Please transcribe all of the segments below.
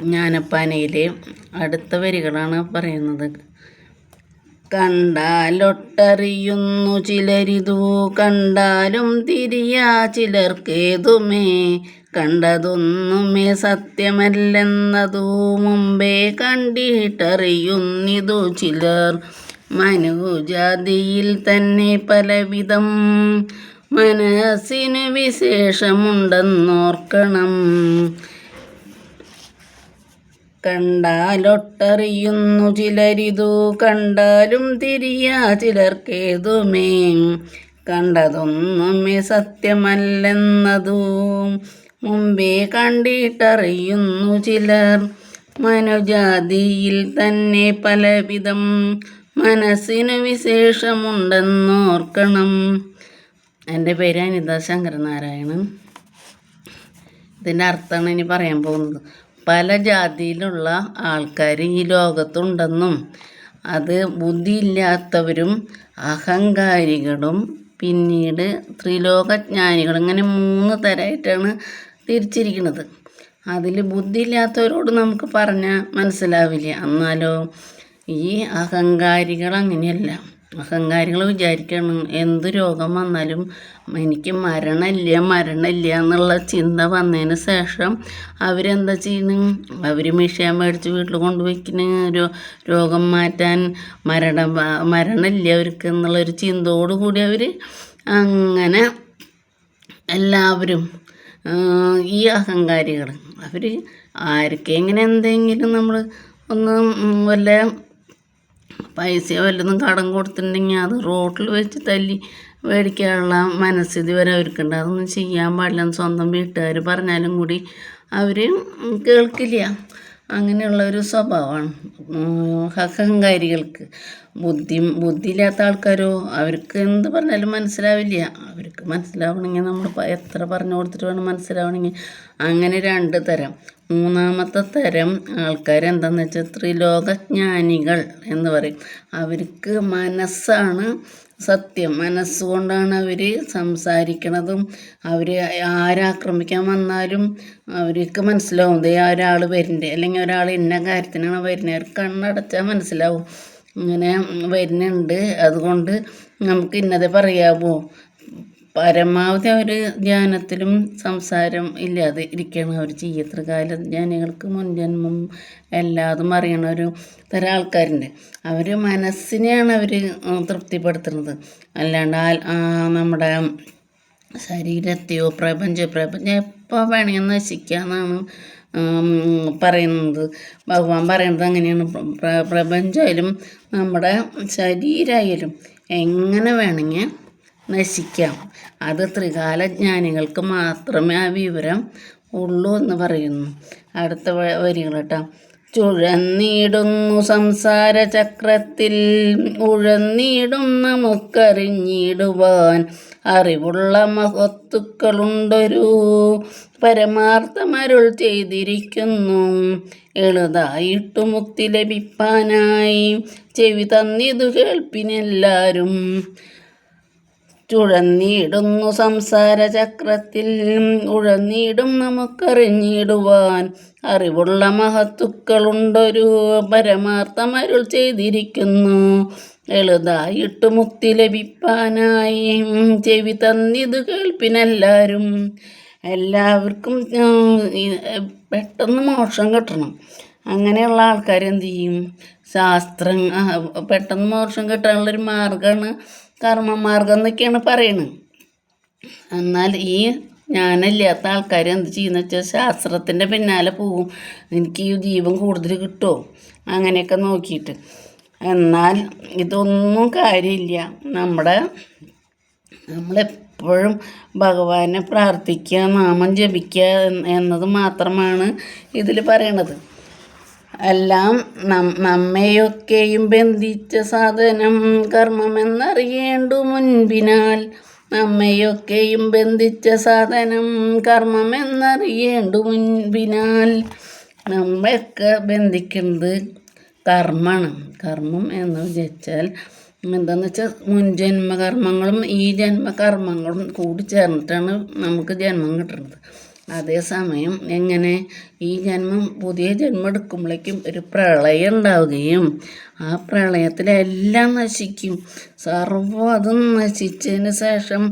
ജ്ഞാനപ്പാനയിലെ അടുത്ത വരികളാണ് പറയുന്നത്. കണ്ടാലൊട്ടറിയുന്നു ചിലരിതു, കണ്ടാലും തിരിയാ ചിലർക്കേതുമേ. കണ്ടതൊന്നുമേ സത്യമല്ലെന്നതു മുമ്പേ കണ്ടിട്ടറിയുന്നിതു ചിലർ. മനുജാതിയിൽ തന്നെ പലവിധം മനസ്സിന് വിശേഷമുണ്ടെന്നോർക്കണം. കണ്ടാലൊട്ടറിയുന്നു ചിലരിതു, കണ്ടാലും തിരിയാ ചിലർക്കേതുമേ. കണ്ടതൊന്നുമേ സത്യമല്ലെന്നതു മുമ്പേ കണ്ടിട്ടറിയുന്നു ചിലർ. മനുജാതിയിൽ തന്നെ പലവിധം മനസ്സിന് വിശേഷമുണ്ടെന്നോർക്കണം. എൻ്റെ പേര് അനിത ശങ്കരനാരായണൻ. ഇതിൻ്റെ അർത്ഥമാണ് ഇനി പറയാൻ പോകുന്നത്. പല ജാതിയിലുള്ള ആൾക്കാർ ഈ ലോകത്തുണ്ടെന്നും അത് ബുദ്ധിയില്ലാത്തവരും അഹങ്കാരികളും പിന്നീട് ത്രിലോകജ്ഞാനികളും, ഇങ്ങനെ 3 തരമായിട്ടാണ് തിരിച്ചിരിക്കുന്നത്. അതിൽ ബുദ്ധിയില്ലാത്തവരോട് നമുക്ക് പറഞ്ഞാൽ മനസ്സിലാവില്ല. എന്നാലോ ഈ അഹങ്കാരികൾ അങ്ങനെയല്ല. അഹങ്കാരികൾ വിചാരിക്കണം എന്ത് രോഗം വന്നാലും എനിക്ക് മരണമില്ല എന്നുള്ള ചിന്ത വന്നതിന് ശേഷം അവരെന്താ ചെയ്യുന്നു? അവർ മിഷൻ മേടിച്ച് വീട്ടിൽ കൊണ്ടുവയ്ക്കുന്ന രോഗം മാറ്റാൻ മരണമില്ല അവർക്ക് എന്നുള്ളൊരു ചിന്തയോടുകൂടി അവർ അങ്ങനെ എല്ലാവരും ഈ അഹങ്കാരികൾ അവർ ആർക്കെങ്ങനെ എന്തെങ്കിലും നമ്മൾ ഒന്ന് വല്ല പൈസ വല്ലതും കടം കൊടുത്തിട്ടുണ്ടെങ്കിൽ അത് റോട്ടിൽ വെച്ച് തല്ലി മേടിക്കാനുള്ള മനസ്ഥിതി വരെ അവർക്കുണ്ട്. അതൊന്നും ചെയ്യാൻ പാടില്ലെന്ന് സ്വന്തം വീട്ടുകാർ പറഞ്ഞാലും കൂടി അവർ കേൾക്കില്ല. അങ്ങനെയുള്ള ഒരു സ്വഭാവമാണ് അഹങ്കാരികൾക്ക്. ബുദ്ധിയില്ലാത്ത ആൾക്കാരോ അവർക്ക് എന്ത് പറഞ്ഞാലും മനസ്സിലാവില്ല. അവർക്ക് മനസ്സിലാവണമെങ്കിൽ നമ്മൾ എത്ര പറഞ്ഞു കൊടുത്തിട്ട് വേണം മനസ്സിലാവണമെങ്കിൽ. അങ്ങനെ 2 തരം. 3ാമത്തെ തരം ആൾക്കാരെന്താണെന്ന് വെച്ചാൽ ത്രിലോകജ്ഞാനികൾ എന്ന് പറയും. അവർക്ക് മനസ്സാണ് സത്യം. മനസ്സുകൊണ്ടാണ് അവർ സംസാരിക്കണതും. അവർ ആരാക്രമിക്കാൻ വന്നാലും അവർക്ക് മനസ്സിലാവും ദേ ഒരാൾ വരുന്നുണ്ട്, അല്ലെങ്കിൽ ഒരാൾ ഇന്ന കാര്യത്തിനാണ് വരുന്നത്. അവർക്ക് കണ്ണടച്ചാൽ മനസ്സിലാവും ഇങ്ങനെ വരുന്നുണ്ട്, അതുകൊണ്ട് നമുക്ക് ഇന്നതെ പറയാമോ. പരമാവധി അവർ ധ്യാനത്തിലും സംസാരം ഇല്ലാതെ ഇരിക്കുകയാണ് അവർ ചെയ്യുക. ത്രികാല ജ്ഞാനികൾക്ക് മുൻജന്മം എല്ലാതും അറിയണ ഒരു തരം ആൾക്കാരുണ്ട്. അവർ മനസ്സിനെയാണ് അവർ തൃപ്തിപ്പെടുത്തുന്നത്. അല്ലാണ്ട് നമ്മുടെ ശരീരത്തെയോ പ്രപഞ്ചം എപ്പോൾ വേണമെങ്കിൽ നശിക്കാമെന്നാണ് പറയുന്നത്. ഭഗവാൻ പറയുന്നത് അങ്ങനെയാണ്. പ്രപഞ്ചമായാലും നമ്മുടെ ശരീരമായാലും എങ്ങനെ വേണമെങ്കിൽ നശിക്കാം. അത് ത്രികാലജ്ഞാനികൾക്ക് മാത്രമേ ആ വിവരം ഉള്ളൂ എന്ന് പറയുന്നു. അടുത്ത വരികൾ കേട്ടോ. ചുഴന്നിടുന്നു സംസാര ചക്രത്തിൽ ഉഴന്നിടും നമുക്കറിഞ്ഞിടുവാൻ. അറിവുള്ള മഹത്തുക്കളുണ്ടൊരു പരമാർത്ഥമരുൾ ചെയ്തിരിക്കുന്നു. എളുതായിട്ടു മുക്തി ലഭിപ്പാനായി ചെവി തന്നിതു കേൾപ്പിനെല്ലാരും. ചുഴന്നിടുന്നു സംസാര ചക്രത്തിൽ ഉഴന്നിടും നമുക്കറിഞ്ഞിടുവാൻ. അറിവുള്ള മഹത്തുക്കളുണ്ടൊരു പരമാർത്ഥമരുൾ ചെയ്തിരിക്കുന്നു. എളുതായിട്ടു മുക്തി ലഭിപ്പാനായി ചെവി തന്നിതു കേൾപ്പിനെല്ലാരും. എല്ലാവർക്കും പെട്ടെന്ന് മോക്ഷം കിട്ടണം. അങ്ങനെയുള്ള ആൾക്കാർ എന്ത് ചെയ്യും? പെട്ടെന്ന് മോക്ഷം കിട്ടാനുള്ളൊരു മാർഗമാണ് കർമ്മമാർഗം എന്നൊക്കെയാണ് പറയുന്നത്. എന്നാൽ ഈ ജ്ഞാനമില്ലാത്ത ആൾക്കാർ എന്ത് ചെയ്യുന്ന വെച്ചാൽ ശാസ്ത്രത്തിൻ്റെ പിന്നാലെ പോവും. എനിക്ക് ഈ ജീവൻ കൂടുതൽ കിട്ടുമോ അങ്ങനെയൊക്കെ നോക്കിയിട്ട്. എന്നാൽ ഇതൊന്നും കാര്യമില്ല. നമ്മളെപ്പോഴും ഭഗവാനെ പ്രാർത്ഥിക്കുക, നാമം ജപിക്കുക എന്നത് മാത്രമാണ് ഇതിൽ പറയണത്. എല്ലാം നമ്മയൊക്കെയും ബന്ധിച്ച സാധനം കർമ്മമെന്നറിയേണ്ടു മുൻപിനാൽ. നമ്മയൊക്കെയും ബന്ധിച്ച സാധനം കർമ്മമെന്നറിയേണ്ടു മുൻപിനാൽ. നമ്മയൊക്കെ ബന്ധിക്കുന്നത് കർമ്മമാണ്. കർമ്മം എന്ന് വിചാരിച്ചാൽ എന്താണെന്ന് വെച്ചാൽ മുൻജന്മകർമ്മങ്ങളും ഈ ജന്മകർമ്മങ്ങളും കൂടി ചേർന്നിട്ടാണ് നമുക്ക് ജന്മം കിട്ടുന്നത്. അതേസമയം എങ്ങനെ ഈ പുതിയ ജന്മം എടുക്കുമ്പോഴേക്കും ഒരു പ്രളയം ഉണ്ടാവുകയും ആ പ്രളയത്തിലെല്ലാം നശിക്കും. സർവ്വം അതും നശിച്ചതിന് ശേഷം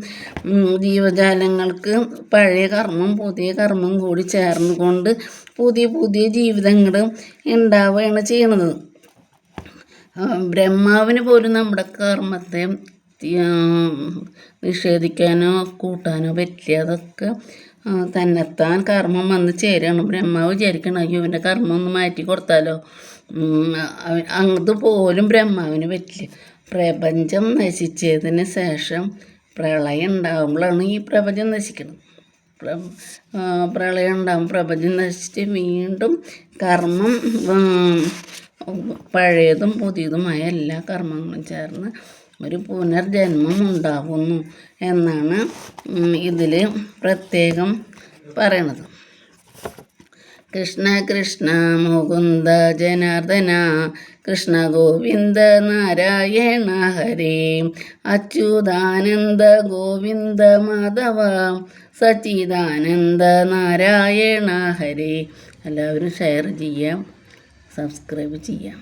ജീവജാലങ്ങൾക്ക് പഴയ കർമ്മം പുതിയ കർമ്മം കൂടി ചേർന്നുകൊണ്ട് പുതിയ പുതിയ ജീവിതങ്ങൾ ഉണ്ടാവുകയാണ് ചെയ്യണത്. ബ്രഹ്മാവിന് പോലും നമ്മുടെ കർമ്മത്തെ നിഷേധിക്കാനോ കൂട്ടാനോ പറ്റില്ല. അതൊക്കെ തന്നെത്താൻ കർമ്മം വന്ന് ചേരുകയാണ്. ബ്രഹ്മാവ് വിചാരിക്കണം, അയ്യോ ഇവൻ്റെ കർമ്മം ഒന്ന് മാറ്റി കൊടുത്താലോ. അതുപോലും ബ്രഹ്മാവിന് പറ്റില്ല. പ്രപഞ്ചം നശിച്ചതിന് ശേഷം പ്രളയം ഉണ്ടാകുമ്പോഴാണ് ഈ പ്രപഞ്ചം നശിക്കുന്നത്. പ്രളയം ഉണ്ടാകും, പ്രപഞ്ചം നശിച്ച് വീണ്ടും കർമ്മം പഴയതും പുതിയതുമായ എല്ലാ കർമ്മങ്ങളും ചേർന്ന് ഒരു പുനർജന്മം ഉണ്ടാകുന്നു എന്നാണ് ഇതിൽ പ്രത്യേകം പറയണത്. കൃഷ്ണ കൃഷ്ണ മുകുന്ദ ജനാർദ്ദന കൃഷ്ണ ഗോവിന്ദ നാരായണ ഹരേ അച്യുതാനന്ദ ഗോവിന്ദ മാധവ സച്ചിദാനന്ദ നാരായണ ഹരേ. എല്ലാവരും ഷെയർ ചെയ്യാം, സബ്സ്ക്രൈബ് ചെയ്യാം.